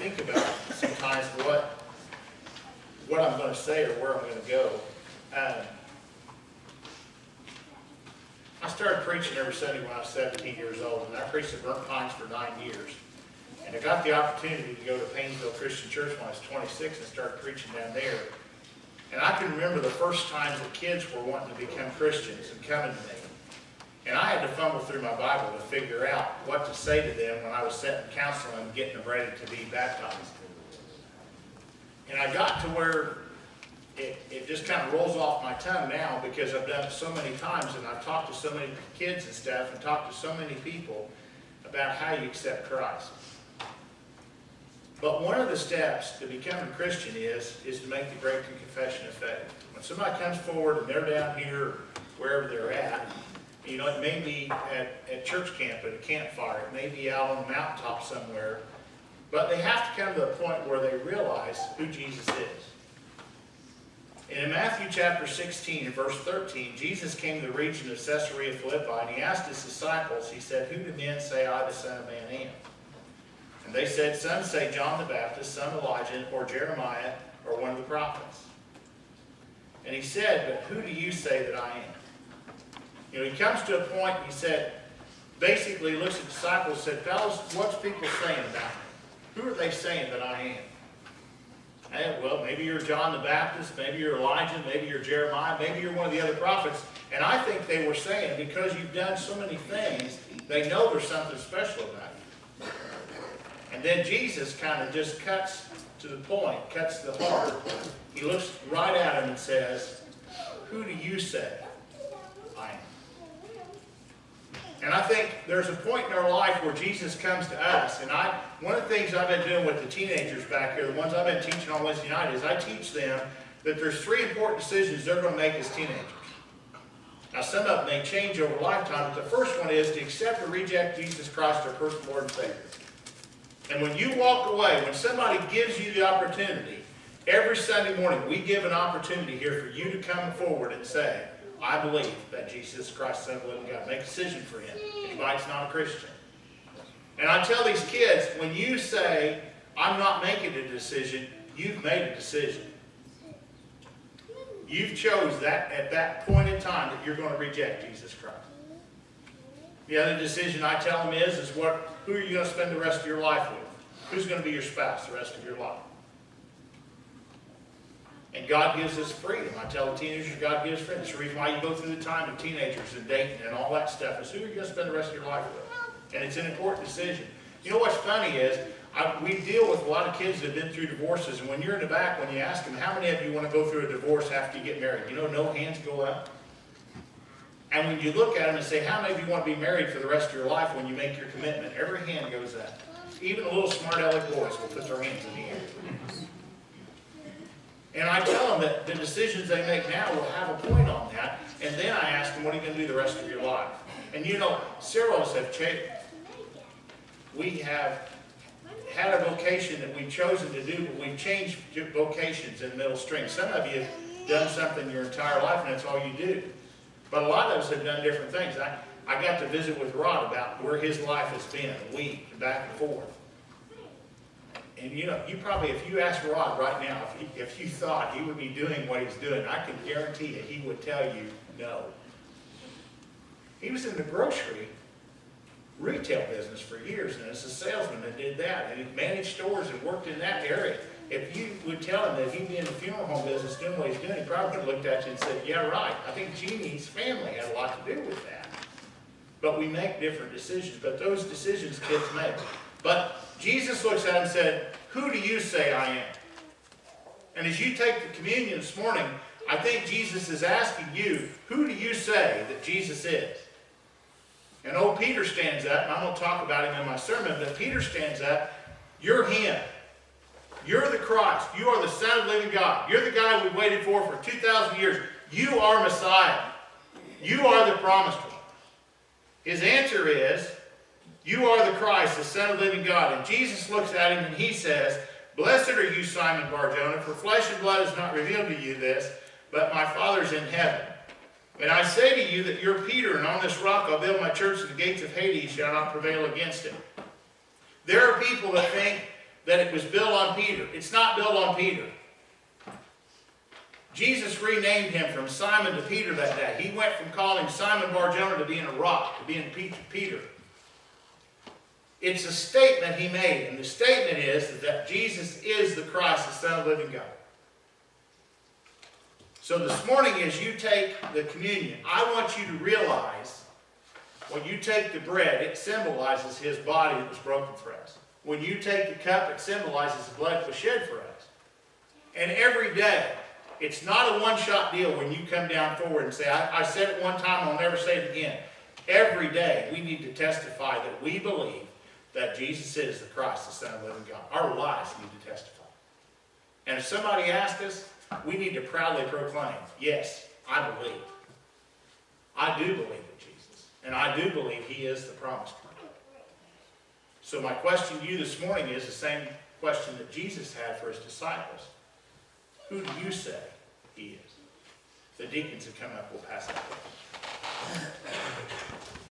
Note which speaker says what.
Speaker 1: think about sometimes what I'm going to say or where I'm going to go. I started preaching every Sunday when I was 17 years old, and I preached at Burnt Pines for 9 years. And I got the opportunity to go to Painesville Christian Church when I was 26 and started preaching down there. And I can remember the first times that kids were wanting to become Christians and coming to me. And I had to fumble through my Bible to figure out what to say to them when I was setting counseling and getting them ready to be baptized. And I got to where it just kind of rolls off my tongue now because I've done it so many times and I've talked to so many kids and stuff and talked to so many people about how you accept Christ. But one of the steps to becoming a Christian is to make the great confession of faith. When somebody comes forward and they're down here or wherever they're at, you know, it may be at church camp, at a campfire, it may be out on a mountaintop somewhere, but they have to come to a point where they realize who Jesus is. And in Matthew chapter 16 and verse 13, Jesus came to the region of Caesarea Philippi, and he asked his disciples, he said, "Who do men say I, the Son of Man, am?" And they said, "Some say John the Baptist, some Elijah, or Jeremiah, or one of the prophets." And he said, "But who do you say that I am?" You know, he comes to a point, he said, basically looks at the disciples and said, "Fellas, what's people saying about me? Who are they saying that I am?" And, well, maybe you're John the Baptist, maybe you're Elijah, maybe you're Jeremiah, maybe you're one of the other prophets. And I think they were saying, because you've done so many things, they know there's something special about you. And then Jesus kind of just cuts to the point, cuts to the heart. He looks right at him and says, "Who do you say I am?" And I think there's a point in our life where Jesus comes to us. And one of the things I've been doing with the teenagers back here, the ones I've been teaching on Wednesday night, is I teach them that there's 3 important decisions they're going to make as teenagers. Now, some of them may change over a lifetime, but the first one is to accept or reject Jesus Christ, our personal Lord and Savior. And when you walk away, when somebody gives you the opportunity, every Sunday morning we give an opportunity here for you to come forward and say, "I believe that Jesus Christ, Son of the living God." Make a decision for him. Anybody's not a Christian. And I tell these kids, when you say, "I'm not making a decision," you've made a decision. You've chose that at that point in time that you're going to reject Jesus Christ. The other decision I tell them is who are you going to spend the rest of your life with? Who's going to be your spouse the rest of your life? And God gives us freedom. I tell the teenagers, God gives freedom. It's the reason why you go through the time of teenagers and dating and all that stuff, is who are you going to spend the rest of your life with? And it's an important decision. You know what's funny is, we deal with a lot of kids that have been through divorces, and when you're in the back, when you ask them, how many of you want to go through a divorce after you get married? You know, no hands go up. And when you look at them and say, how many of you want to be married for the rest of your life when you make your commitment? Every hand goes up. Even the little smart aleck boys will put their hands in the air. And I tell them that the decisions they make now will have a point on that. And then I ask them, what are you going to do the rest of your life? And you know, several of us have changed. We have had a vocation that we've chosen to do, but we've changed vocations in middle string. Some of you have done something your entire life, and that's all you do. But a lot of us have done different things. I got to visit with Rod about where his life has been, a week, and back and forth. And you know, you probably, if you asked Rod right now, if you thought he would be doing what he's doing, I can guarantee you he would tell you no. He was in the grocery retail business for years, and as a salesman that did that, and he managed stores and worked in that area. If you would tell him that he'd be in the funeral home business doing what he's doing, he probably would have looked at you and said, yeah, right. I think Jeannie's family had a lot to do with that. But we make different decisions, but those decisions kids make. But Jesus looks at him and said, who do you say I am? And as you take the communion this morning, I think Jesus is asking you, who do you say that Jesus is? And old Peter stands up, and I'm going to talk about him in my sermon, but Peter stands up, you're him. You're the Christ. You are the Son of the living God. You're the guy we waited for 2,000 years. You are Messiah. You are the promised one. His answer is, you are the Christ, the Son of the living God. And Jesus looks at him and he says, blessed are you, Simon Bar-Jonah, for flesh and blood has not revealed to you this, but my Father's in heaven. And I say to you that you're Peter, and on this rock I'll build my church, and the gates of Hades shall not prevail against it. There are people that think that it was built on Peter. It's not built on Peter. Jesus renamed him from Simon to Peter that day. He went from calling Simon Bar-Jonah to being a rock, to being Peter. It's a statement he made, and the statement is that Jesus is the Christ, the Son of the living God. So this morning, as you take the communion, I want you to realize when you take the bread, it symbolizes his body that was broken for us. When you take the cup, it symbolizes the blood that was shed for us. And every day, it's not a one-shot deal when you come down forward and say, I said it one time, I'll never say it again. Every day, we need to testify that we believe that Jesus is the Christ, the Son of the living God. Our lives need to testify. And if somebody asks us, we need to proudly proclaim, yes, I believe. I do believe in Jesus. And I do believe he is the promised one. So my question to you this morning is the same question that Jesus had for his disciples. Who do you say he is? The deacons have come up, we'll pass that.